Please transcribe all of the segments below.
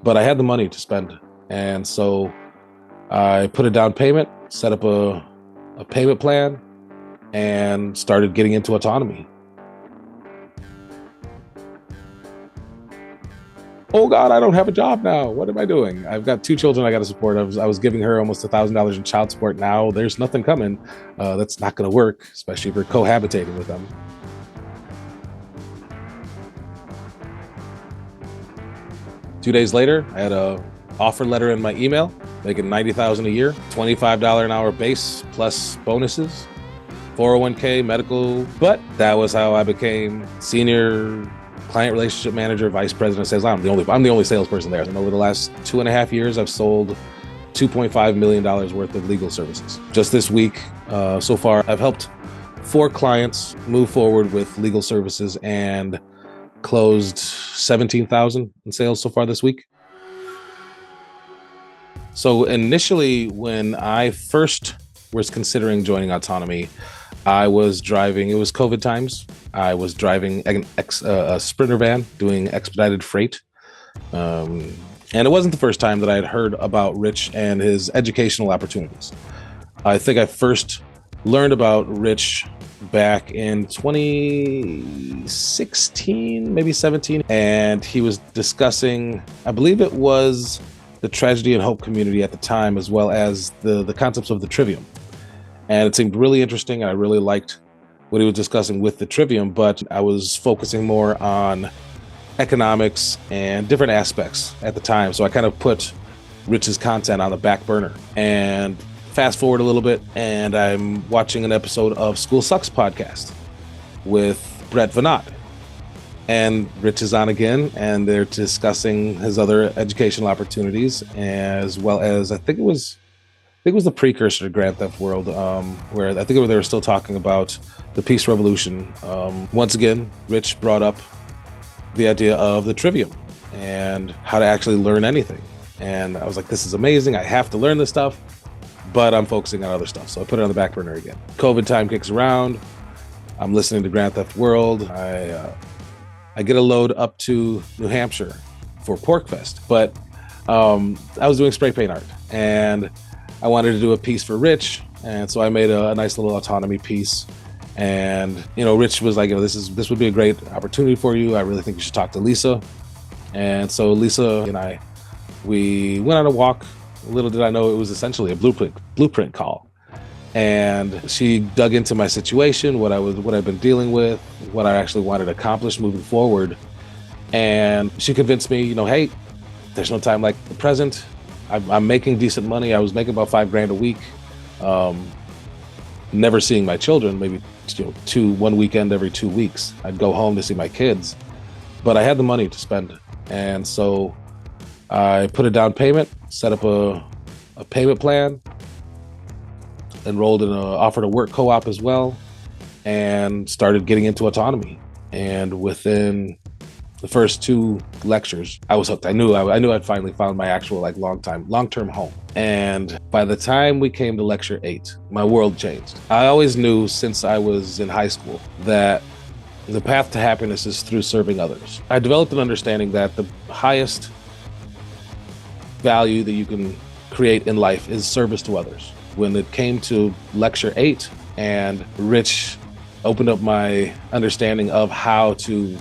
but I had the money to spend. And so I put a down payment, set up a payment plan, and started getting into autonomy. Oh God, I don't have a job now. What am I doing? I've got 2 children I got to support. I was giving her almost $1,000 in child support. Now there's nothing coming. That's not going to work, especially if we're cohabitating with them. Two days later, I had a offer letter in my email, making $90,000 a year, $25 an hour base plus bonuses, 401k, medical. But that was how I became senior client relationship manager, vice president of sales. I'm the only salesperson there. And over the last 2.5 years, I've sold $2.5 million worth of legal services. Just this week, so far, I've helped 4 clients move forward with legal services and closed $17,000 in sales so far this week. So initially, when I first was considering joining Autonomy, I was driving, it was COVID times. I was driving a Sprinter van doing expedited freight. And it wasn't the first time that I had heard about Rich and his educational opportunities. I think I first learned about Rich back in 2016, maybe 17. And he was discussing, I believe it was the tragedy and hope community at the time, as well as the concepts of the trivium. And it seemed really interesting. I really liked what he was discussing with the trivium, but I was focusing more on economics and different aspects at the time. So I kind of put Rich's content on the back burner. And fast forward a little bit, and I'm watching an episode of School Sucks podcast with Brett Venat. And Rich is on again, and they're discussing his other educational opportunities, as well as I think it was the precursor to Grand Theft World, where I think they were still talking about the Peace Revolution. Once again, Rich brought up the idea of the trivium and how to actually learn anything. And I was like, this is amazing. I have to learn this stuff, but I'm focusing on other stuff. So I put it on the back burner again. COVID time kicks around. I'm listening to Grand Theft World. I get a load up to New Hampshire for Porkfest, but I was doing spray paint art, and I wanted to do a piece for Rich, and so I made a nice little autonomy piece. And Rich was like, this would be a great opportunity for you. I really think you should talk to Lisa. And so Lisa and we went on a walk. Little did I know it was essentially a blueprint call. And she dug into my situation, what I've been dealing with, what I actually wanted to accomplish moving forward. And she convinced me, hey, there's no time like the present. I'm making decent money. I was making about $5,000 a week. Never seeing my children, maybe one weekend every 2 weeks. I'd go home to see my kids, but I had the money to spend. And so I put a down payment, set up a payment plan, enrolled in offered a work co-op as well, and started getting into autonomy. And within the first 2 lectures, I was hooked. I knew I'd finally found my actual long-term home. And by the time we came to lecture 8, my world changed. I always knew since I was in high school that the path to happiness is through serving others. I developed an understanding that the highest value that you can create in life is service to others. When it came to lecture 8 and Rich opened up my understanding of how to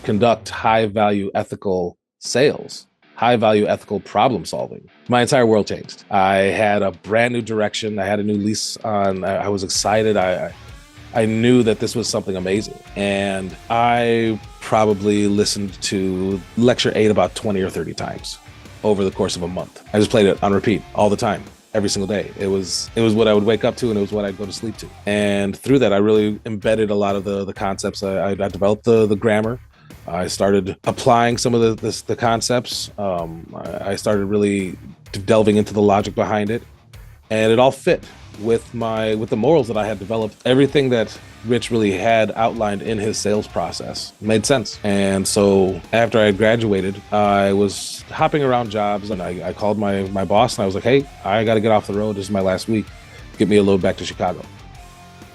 conduct high-value ethical sales, high-value ethical problem solving, my entire world changed. I had a brand new direction. I had a new lease on. I was excited. I knew that this was something amazing. And I probably listened to lecture 8 about 20 or 30 times over the course of a month. I just played it on repeat all the time, every single day. It was what I would wake up to, and it was what I'd go to sleep to. And through that, I really embedded a lot of the concepts. I developed the grammar. I started applying some of the concepts. I started really delving into the logic behind it, and it all fit with the morals that I had developed. Everything that Rich really had outlined in his sales process made sense. And so after I graduated, I was hopping around jobs, and I called my boss, and I was like, hey, I got to get off the road. This is my last week. Get me a load back to Chicago.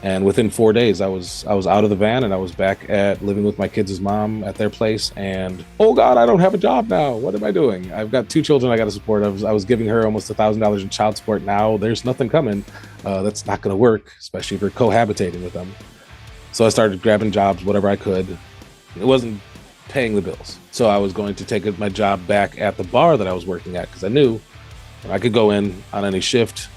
And within 4 days, I was out of the van and I was back at living with my kids' mom at their place. And oh God, I don't have a job now. What am I doing? I've got 2 children I got to support. I was giving her almost $1,000 in child support. Now there's nothing coming. That's not going to work, especially if you're cohabitating with them. So I started grabbing jobs, whatever I could. It wasn't paying the bills. So I was going to take my job back at the bar that I was working at because I knew I could go in on any shift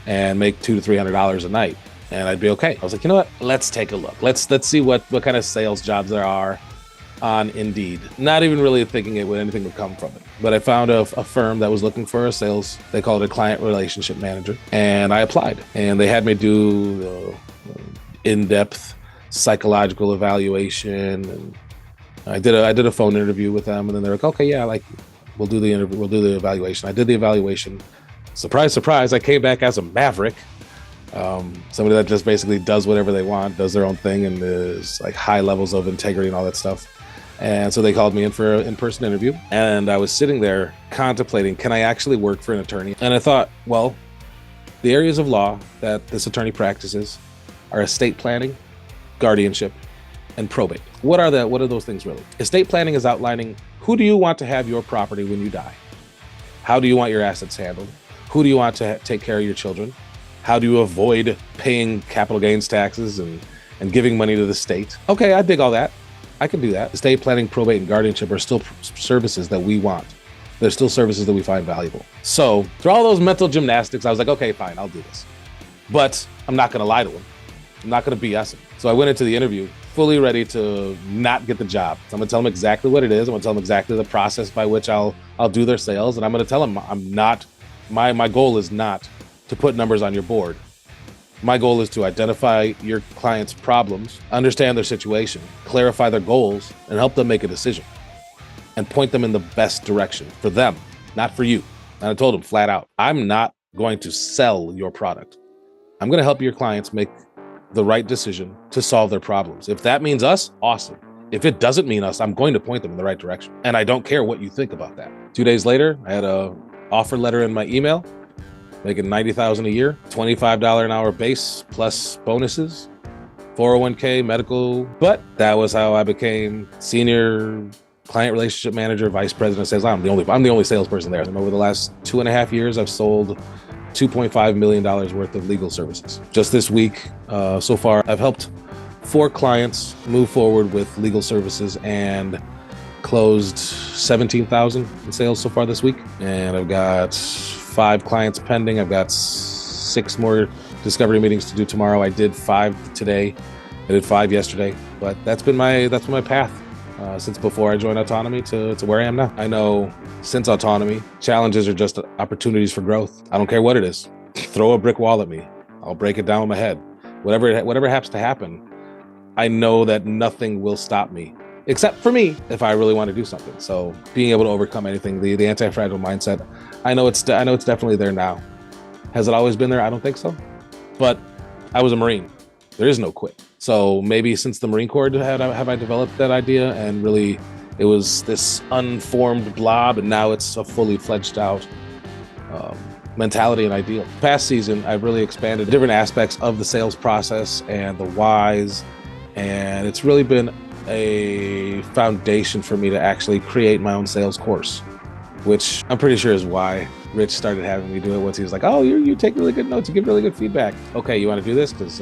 and make $200 to $300 a night. And I'd be okay. I was like, you know what? Let's take a look. Let's see what kind of sales jobs there are on Indeed. Not even really thinking anything would come from it. But I found a firm that was looking for a sales, they call it a client relationship manager. And I applied. And they had me do the in-depth psychological evaluation. And I did a phone interview with them. And then they're like, okay, yeah, we'll do the interview. We'll do the evaluation. I did the evaluation. Surprise, surprise. I came back as a maverick. Somebody that just basically does whatever they want, does their own thing, and is like high levels of integrity and all that stuff. And so they called me in for an in-person interview, and I was sitting there contemplating, can I actually work for an attorney? And I thought, well, the areas of law that this attorney practices are estate planning, guardianship, and probate. What are those things really? Estate planning is outlining who do you want to have your property when you die? How do you want your assets handled? Who do you want to take care of your children? How do you avoid paying capital gains taxes and giving money to the state? Okay, I dig all that. I can do that. Estate planning, probate, and guardianship are still services that we want. They're still services that we find valuable. So through all those mental gymnastics, I was like, okay, fine, I'll do this. But I'm not gonna lie to him. I'm not gonna BS him. So I went into the interview fully ready to not get the job. So I'm gonna tell them exactly what it is. I'm gonna tell them exactly the process by which I'll do their sales. And I'm gonna tell them my goal is not to put numbers on your board. My goal is to identify your client's problems, understand their situation, clarify their goals, and help them make a decision and point them in the best direction for them, not for you. And I told them flat out, I'm not going to sell your product. I'm going to help your clients make the right decision to solve their problems. If that means us, awesome. If it doesn't mean us, I'm going to point them in the right direction. And I don't care what you think about that. 2 days later, I had an offer letter in my email, making $90,000 a year, $25 an hour base plus bonuses, 401k, medical. But that was how I became senior client relationship manager, vice president of sales. I'm the only salesperson there. And over the last 2.5 years, I've sold $2.5 million worth of legal services. Just this week, so far, I've helped 4 clients move forward with legal services and closed $17,000 in sales so far this week. And I've got 5 clients pending. I've got 6 more discovery meetings to do tomorrow. I did 5 today. I did 5 yesterday. But that's been my path since before I joined AUTONOMY to where I am now. I know since AUTONOMY, challenges are just opportunities for growth. I don't care what it is. Throw a brick wall at me. I'll break it down with my head. Whatever happens to happen, I know that nothing will stop me, except for me, if I really want to do something. So being able to overcome anything, the anti-fragile mindset, I know it's definitely there now. Has it always been there? I don't think so. But I was a Marine. There is no quit. So maybe since the Marine Corps have I developed that idea, and really it was this unformed blob, and now it's a fully fledged out mentality and ideal. Past season, I've really expanded different aspects of the sales process and the whys, and it's really been a foundation for me to actually create my own sales course, which I'm pretty sure is why Rich started having me do it once he was like, oh, you take really good notes, you give really good feedback. Okay, you want to do this? Because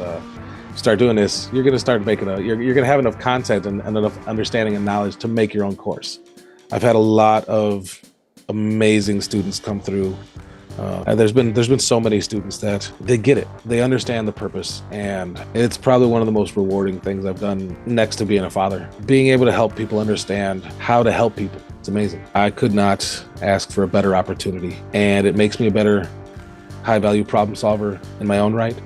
start doing this, you're going to start making you're going to have enough content and enough understanding and knowledge to make your own course. I've had a lot of amazing students come through. And there's been so many students that they get it. They understand the purpose, and it's probably one of the most rewarding things I've done next to being a father. Being able to help people understand how to help people. It's amazing. I could not ask for a better opportunity, and it makes me a better high-value problem solver in my own right.